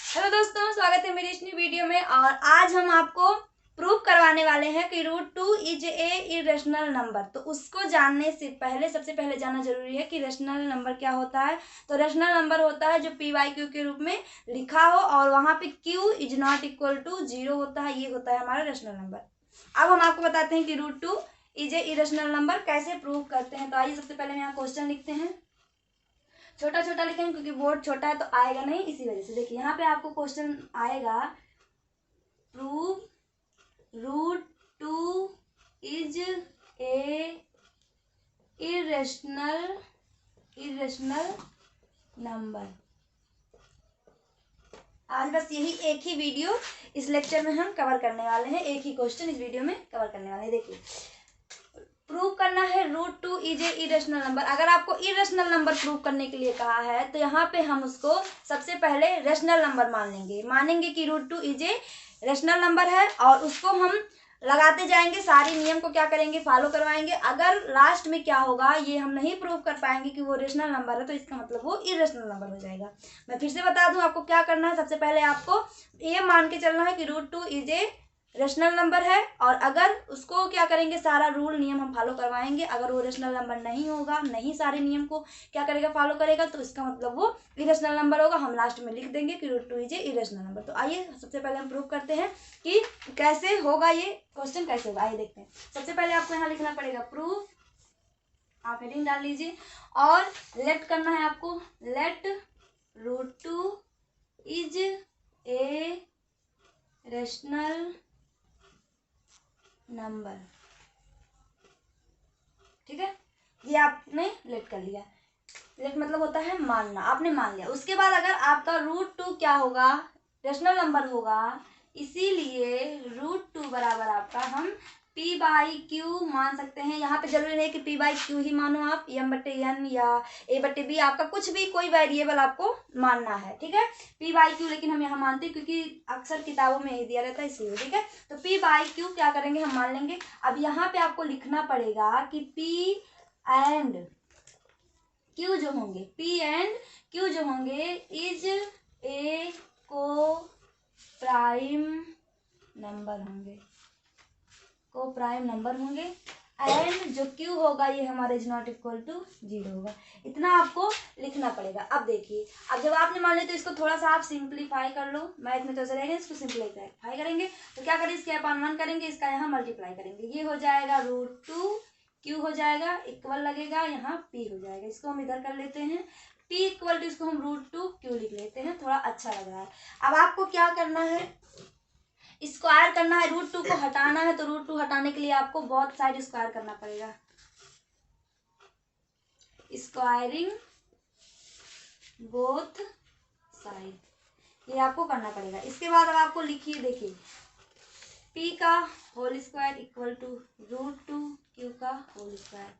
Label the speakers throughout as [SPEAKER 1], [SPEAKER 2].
[SPEAKER 1] Hello दोस्तों, स्वागत है मेरी इस नई वीडियो में। और आज हम आपको प्रूफ करवाने वाले हैं कि √2 इज ए इरेशनल नंबर। तो उसको जानने से पहले सबसे पहले जानना जरूरी है कि रेशनल नंबर क्या होता है। तो रेशनल नंबर होता है जो p/q के रूप में लिखा हो और वहाँ पे q is not equal to 0 होता है। ये होता है हमारा रेशनल नंबर। अब हम आपको बताते हैं कि √2 इज ए इरेशनल नंबर कैसे प्रूव करते हैं। तो आइए सबसे पहले हम यहाँ क्वेश्चन लिखते हैं। छोटा छोटा लिखेंगे क्योंकि बोर्ड छोटा है तो आएगा नहीं, इसी वजह से। देखिए यहाँ पे आपको क्वेश्चन आएगा, prove √2 is A irrational number. आज बस यही एक ही वीडियो इस लेक्चर में हम कवर करने वाले हैं, एक ही क्वेश्चन इस वीडियो में कवर करने वाले हैं। देखिए प्रूव करना है √2 इज ए इरेशनल नंबर। अगर आपको इरेशनल नंबर प्रूव करने के लिए कहा है तो यहाँ पे हम उसको सबसे पहले रेशनल नंबर मानेंगे कि √2 इज ए रेशनल नंबर है और उसको हम लगाते जाएंगे, सारे नियम को क्या करेंगे, फॉलो करवाएंगे। अगर लास्ट में क्या होगा ये हम नहीं प्रूव कर पाएंगे कि वो रेशनल नंबर है तो इसका मतलब वो इरेशनल नंबर हो जाएगा। मैं फिर से बता दूं आपको क्या करना है। सबसे पहले आपको ये मान के चलना है कि √2 इज ए रेशनल नंबर है और अगर उसको क्या करेंगे, सारा रूल नियम हम फॉलो करवाएंगे। अगर वो रेशनल नंबर नहीं होगा, नहीं सारे नियम को क्या करेगा, फॉलो करेगा, तो इसका मतलब वो इरेशनल नंबर होगा। हम लास्ट में लिख देंगे कि √2 इज ए इरेशनल नंबर। तो आइए सबसे पहले हम प्रूव करते हैं कि कैसे होगा ये क्वेश्चन, कैसे होगा आइए देखते हैं। सबसे पहले आपको यहाँ लिखना पड़ेगा प्रूफ, आप हेडिंग डाल लीजिए और लेट करना है आपको, let √2 is a rational number. ठीक है, ये आपने लेट कर लिया। लेट मतलब होता है मानना, आपने मान लिया। उसके बाद अगर आपका √2 क्या होगा, रेशनल नंबर होगा, इसीलिए √2 बराबर आपका हम p/q मान सकते हैं। यहाँ पे जरूरी नहीं कि p/q ही मानो आप, m/n या a/b, आपका कुछ भी कोई वेरिएबल आपको मानना है। ठीक है, p/q लेकिन हम यहाँ मानते हैं क्योंकि अक्सर किताबों में ही दिया रहता है इसलिए। ठीक है, तो p/q क्या करेंगे, हम मान लेंगे। अब यहाँ पे आपको लिखना पड़ेगा कि p एंड q जो होंगे इज ए को प्राइम नंबर होंगे एंड जो q होगा ये हमारे इज नॉट इक्वल टू 0 होगा। इतना आपको लिखना पड़ेगा। अब देखिए, अब जब आपने मान लिया तो इसको थोड़ा सा आप सिंप्लीफाई कर लो। मैथ में तो ऐसा रहेगा, इसको सिंप्लीफाई करेंगे तो क्या करें, इसके अपान 1 करेंगे, इसका यहाँ मल्टीप्लाई करेंगे। ये हो जाएगा √2, q हो जाएगा, इक्वल लगेगा, यहाँ p हो जाएगा। इसको हम इधर कर लेते हैं, p इक्वल टू इसको हम √2 q लिख लेते हैं, थोड़ा अच्छा लग रहा है। अब आपको क्या करना है, स्क्वायर करना है, √2 को हटाना है। तो √2 हटाने के लिए आपको बहुत साइड स्क्वायर करना पड़ेगा, स्क्वायरिंग बोथ साइड, ये आपको करना पड़ेगा। इसके बाद अब आपको लिखिए, देखिए p का whole square equal to √2 q का होल स्क्वायर,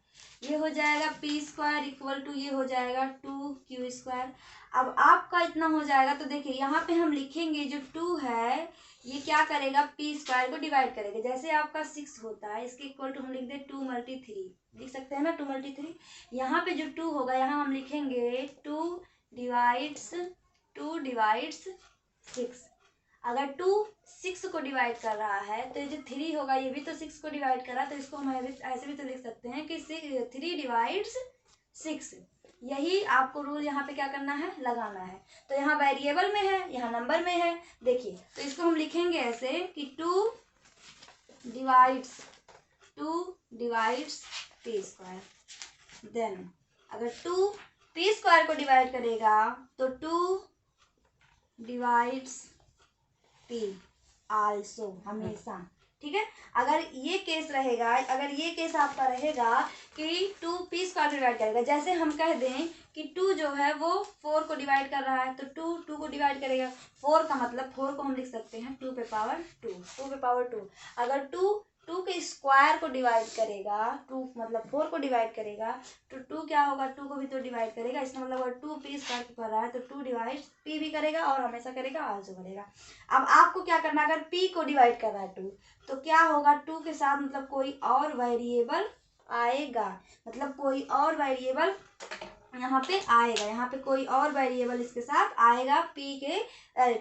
[SPEAKER 1] ये हो जाएगा p² इक्वल टू ये हो जाएगा 2q²। अब आपका इतना हो जाएगा तो देखिए यहाँ पे हम लिखेंगे जो 2 है ये क्या करेगा, p² को डिवाइड करेगा। जैसे आपका 6 होता है, इसके इक्वल टू हम लिख दे 2×3, लिख सकते हैं ना 2×3। यहाँ पे जो 2 होगा यहाँ हम लिखेंगे 2 डिवाइड्स 6। अगर 2 6 को डिवाइड कर रहा है तो ये जो 3 होगा ये भी तो 6 को डिवाइड कर रहा है, तो इसको हम ऐसे भी तो लिख सकते हैं कि 3 डिवाइड्स 6। यही आपको रूल यहाँ पे क्या करना है, लगाना है। तो यहाँ वेरिएबल में है, यहाँ नंबर में है। देखिए तो इसको हम लिखेंगे ऐसे कि 2 डिवाइड्स p²। देन अगर 2 p² को डिवाइड करेगा तो 2 डिवाइड्स p आल्सो, हमेशा। ठीक है, अगर ये केस रहेगा, अगर ये केस आपका रहेगा कि 2 p² डिवाइड करेगा, जैसे हम कह दें कि 2 जो है वो 4 को डिवाइड कर रहा है तो 2 को डिवाइड करेगा। 4 का मतलब 4 को हम लिख सकते हैं 2 पे पावर 2। अगर 2 के स्क्वायर को डिवाइड करेगा, 2 मतलब 4 को डिवाइड करेगा तो 2 क्या होगा, 2 को भी तो डिवाइड करेगा। इसका मतलब अगर 2 p² कर रहा है तो 2 डिवाइड p भी करेगा और हमेशा करेगा, आल्सो करेगा। अब आपको क्या करना, अगर p को डिवाइड कर रहा है 2 तो क्या होगा, 2 के साथ मतलब कोई और वेरिएबल आएगा, मतलब कोई और वेरिएबल यहाँ पे आएगा, यहाँ पे कोई और वेरिएबल इसके साथ आएगा p के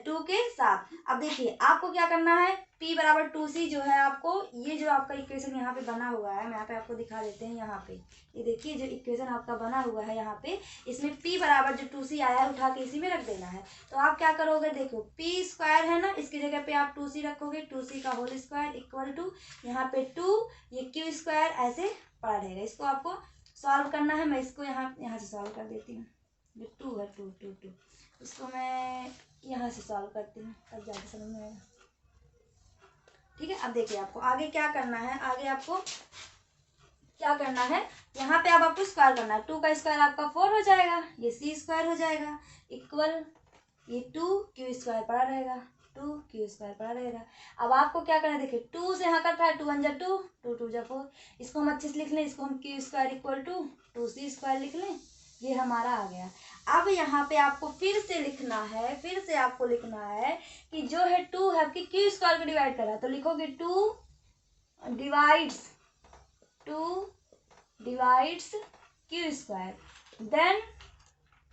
[SPEAKER 1] 2 के साथ। अब देखिए आपको क्या करना है, p बराबर 2c जो है आपको, ये जो आपका इक्वेशन यहाँ पे बना हुआ है, मैं यहाँ पे आपको दिखा देते हैं। यहाँ पे ये देखिए जो इक्वेशन आपका बना हुआ है यहाँ पे, इसमें p बराबर जो 2c आया है उठा के इसी में रख देना है। तो आप क्या करोगे, देखो p स्क्वायर है ना, इसकी जगह पे आप 2c रखोगे, 2c का होल स्क्वायर इक्वल टू यहाँ पे 2, ये q स्क्वायर ऐसे पड़ा रहेगा। इसको आपको सॉल्व करना है। मैं इसको यहाँ से सॉल्व कर देती हूँ। जो 2 है 2 इसको मैं यहाँ से सॉल्व करती हूँ, तब जाके समझ में आएगा। ठीक है, अब देखिए आपको आगे क्या करना है। आगे आपको क्या करना है, यहाँ पे अब आपको स्क्वायर करना है। 2 का स्क्वायर आपका 4 हो जाएगा, ये c स्क्वायर हो जाएगा इक्वल ये 2 q स्क्वायर पड़ा रहेगा, 2 q स्क्वायर पड़ा रहेगा। अब आपको क्या करना है, देखिए 2 से यहाँ करता है 2 1 जा 2, 2 2 जा 4, इसको हम अच्छे से लिख लें। इसको हम q square equal to 2c square लिख लें, ये हमारा आ गया। अब यहाँ पे आपको फिर से लिखना है, फिर से आपको लिखना है कि जो है 2 है कि q स्क्वायर को डिवाइड कर रहा है, तो लिखोगे 2 divides q square,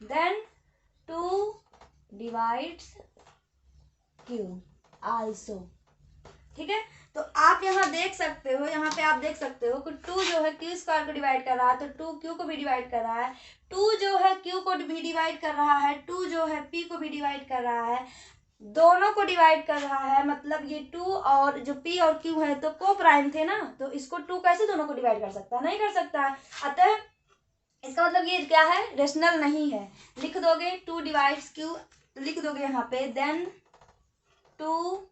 [SPEAKER 1] then 2 divides q also. ठीक है, तो आप यहाँ देख सकते हो, यहाँ पे आप देख सकते हो कि 2 जो है q स्क्वायर को डिवाइड कर रहा है, तो 2 q को भी डिवाइड कर रहा है, 2 जो है q को भी डिवाइड कर रहा है, 2 जो है p को भी डिवाइड कर रहा है, दोनों को डिवाइड कर रहा है। मतलब ये 2 और जो p और q है तो को प्राइम थे ना, तो इसको 2 कैसे दोनों को डिवाइड कर सकता है, नहीं कर सकता है। अतः इसका मतलब ये क्या है, रेशनल नहीं है। लिख दोगे 2 डिवाइड्स q, लिख दोगे यहाँ पे then 2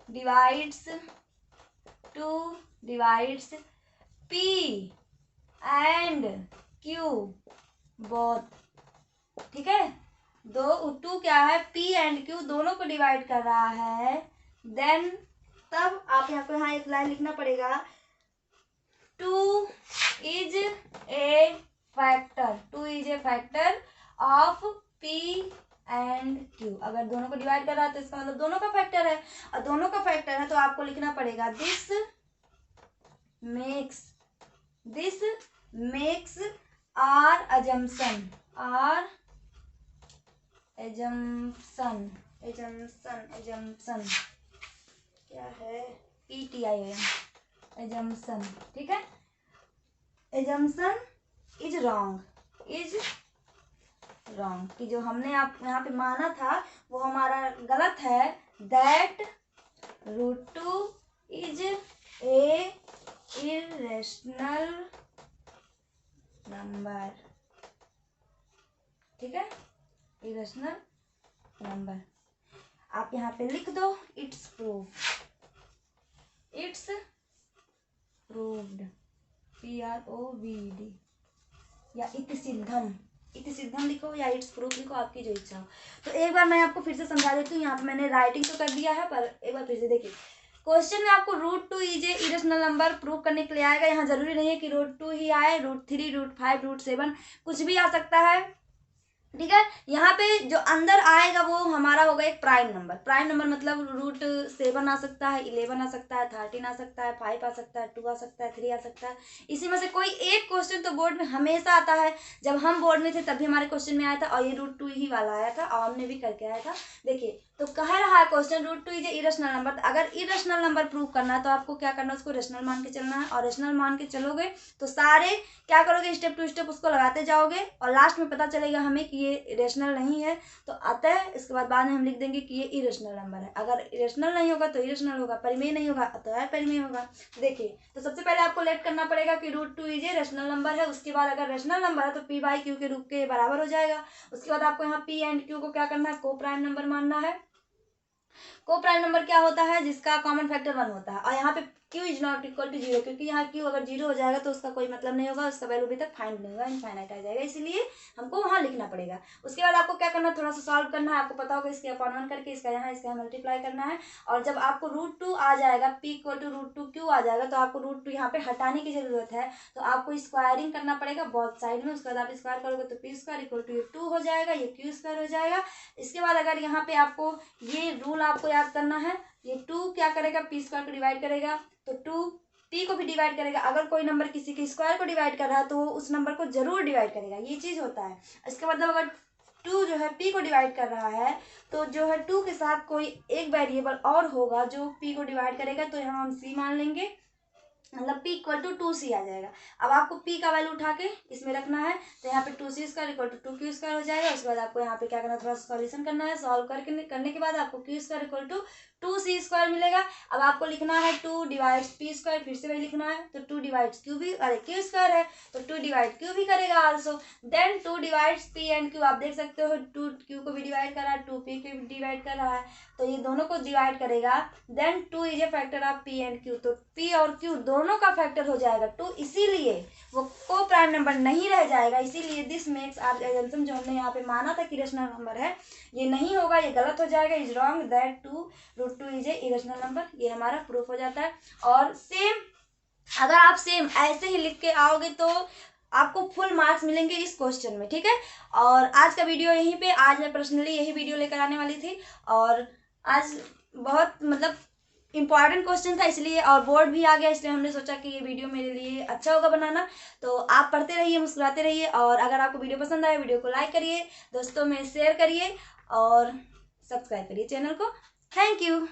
[SPEAKER 1] divides p and q both. ठीक है, 2 क्या है, p एंड q दोनों को डिवाइड कर रहा है। देन तब आप यहाँ पे एक लाइन लिखना पड़ेगा, 2 is a factor of p and q। अगर दोनों को डिवाइड कर रहा है तो इसका मतलब दोनों का फैक्टर है, और दोनों का फैक्टर है तो आपको लिखना पड़ेगा दिस मेक्स आर अजम्पशन क्या है, PTION एजम्पशन। ठीक है, एजम्पशन इज रॉन्ग कि जो हमने आप यहाँ पे माना था वो हमारा गलत है। That √2 is A irrational number. ठीक है, इरेशनल नंबर आप यहाँ पे लिख दो, इट्स प्रूव्ड PROVD, या इति सिद्धम लिखो या इट्स प्रूफ लिखो, आपकी जो इच्छा हो। तो एक बार मैं आपको फिर से समझा देती हूँ। यहाँ पे मैंने राइटिंग तो कर दिया है, पर एक बार फिर से देखिए। क्वेश्चन में आपको √2 is A irrational number prove करने के लिए आएगा। यहाँ जरूरी नहीं है कि √2 ही आए, √3 √5 √7 कुछ भी आ सकता है। ठीक है, यहाँ पे जो अंदर आएगा वो हमारा होगा एक प्राइम नंबर मतलब √7 आ सकता है, 11 आ सकता है, 13 आ सकता है, 5 आ सकता है, 2 आ सकता है, 3 आ सकता है। इसी में से कोई एक क्वेश्चन तो बोर्ड में हमेशा आता है। जब हम बोर्ड में थे तभी हमारे क्वेश्चन में आया था, और ये √2 ही वाला आया था, और हमने भी करके आया था। देखिए, तो कह रहा है क्वेश्चन √2 इज इरेशनल नंबर। अगर इरेशनल नंबर प्रूव करना है तो आपको क्या करना है, उसको रेशनल मान के चलना है, और रेशनल मान के चलोगे तो सारे क्या करोगे, स्टेप टू स्टेप उसको लगाते जाओगे, और लास्ट में पता चलेगा हमें कि ये रेशनल नहीं है। तो अतः इसके बाद में हम लिख देंगे कि ये इरेशनल नंबर है। अगर इरेशनल नहीं होगा तो इरेशनल होगा, परिमेय नहीं होगा अतः परिमेय होगा। देखिए, तो सबसे पहले आपको लेट करना पड़ेगा कि √2 इज ए रेशनल नंबर है। उसके बाद अगर रेशनल नंबर है तो p/q के रूप के बराबर हो जाएगा। उसके बाद आपको यहाँ p एंड q को क्या करना है, को प्राइम नंबर मानना है। को प्राइम नंबर क्या होता है, जिसका कॉमन फैक्टर 1 होता है। और यहाँ पे q is not equal to 0, क्योंकि यहाँ q अगर 0 हो जाएगा तो उसका कोई मतलब नहीं होगा, उसका वैल्यू अभी तक फाइंड नहीं होगा, इनफाइनाइट आ जाएगा, इसीलिए हमको वहाँ लिखना पड़ेगा। उसके बाद आपको क्या करना है, थोड़ा सा सॉल्व करना है। आपको पता होगा इसके अपॉन 1 करके इसका यहाँ मल्टीप्लाई करना है। और जब आपको √2 आ जाएगा, p = √2q आ जाएगा, तो आपको √2 यहाँ पे हटाने की जरूरत है। तो आपको स्क्वायरिंग करना पड़ेगा बहुत साइड में। उसके बाद आप स्क्वायर करोगे तो p² = 2 हो जाएगा, ये q² हो जाएगा। इसके बाद अगर यहाँ पे आपको ये रूल आपको याद करना है, ये 2 क्या करेगा, p² को डिवाइड करेगा, तो 2 पी को भी डिवाइड करेगा। अगर कोई नंबर किसी के स्क्वायर को डिवाइड कर रहा है तो वो उस नंबर को जरूर डिवाइड करेगा, ये चीज़ होता है। इसका मतलब अगर 2 जो है पी को डिवाइड कर रहा है तो जो है 2 के साथ कोई एक वेरिएबल और होगा जो पी को डिवाइड करेगा, तो यहाँ हम सी मान लेंगे, मतलब p इक्वल टू 2c आ जाएगा। अब आपको p का वैल्यू उठा के इसमें रखना है, तो यहाँ पे 2c square equal to 2q square हो जाएगा। उसके बाद आपको यहाँ पे क्या करना है, थोड़ा सॉल्यूशन करना है। सॉल्व करने के बाद आपको q square equal to 2c square मिलेगा। अब आपको लिखना है 2 डिवाइड्स p स्क्वायर, फिर से वही लिखना है, तो 2 डिवाइड्स q भी, अरे q स्क्वायर है तो 2 डिवाइड q भी करेगा also. Then 2 divides p and q, आप देख सकते हो 2 q को भी डिवाइड कर रहा है, 2 p को भी डिवाइड कर रहा है, तो ये दोनों को डिवाइड करेगा। Then 2 is a factor of p and q, तो p और q दोनों का फैक्टर हो जाएगा 2, इसीलिए वो को प्राइम नंबर नहीं रह जाएगा। इसीलिए दिस मेक्स आवर एजम्पशन, जो हमने यहाँ पे माना था कि इरेशनल नंबर है, ये नहीं होगा, ये गलत हो जाएगा। Is wrong that 2√2 is a irrational number, ये हमारा प्रूफ हो जाता है। और सेम अगर आप सेम ऐसे ही लिख के आओगे तो आपको फुल मार्क्स मिलेंगे इस क्वेश्चन में, ठीक है। और आज का वीडियो यहीं पे, आज मैं पर्सनली यही वीडियो लेकर आने वाली थी, और आज बहुत मतलब इम्पॉर्टेंट क्वेश्चन था इसलिए, और बोर्ड भी आ गया, इसलिए हमने सोचा कि ये वीडियो मेरे लिए अच्छा होगा बनाना। तो आप पढ़ते रहिए, मुस्कुराते रहिए, और अगर आपको वीडियो पसंद आए वीडियो को लाइक करिए, दोस्तों में शेयर करिए और सब्सक्राइब करिए चैनल को। Thank you.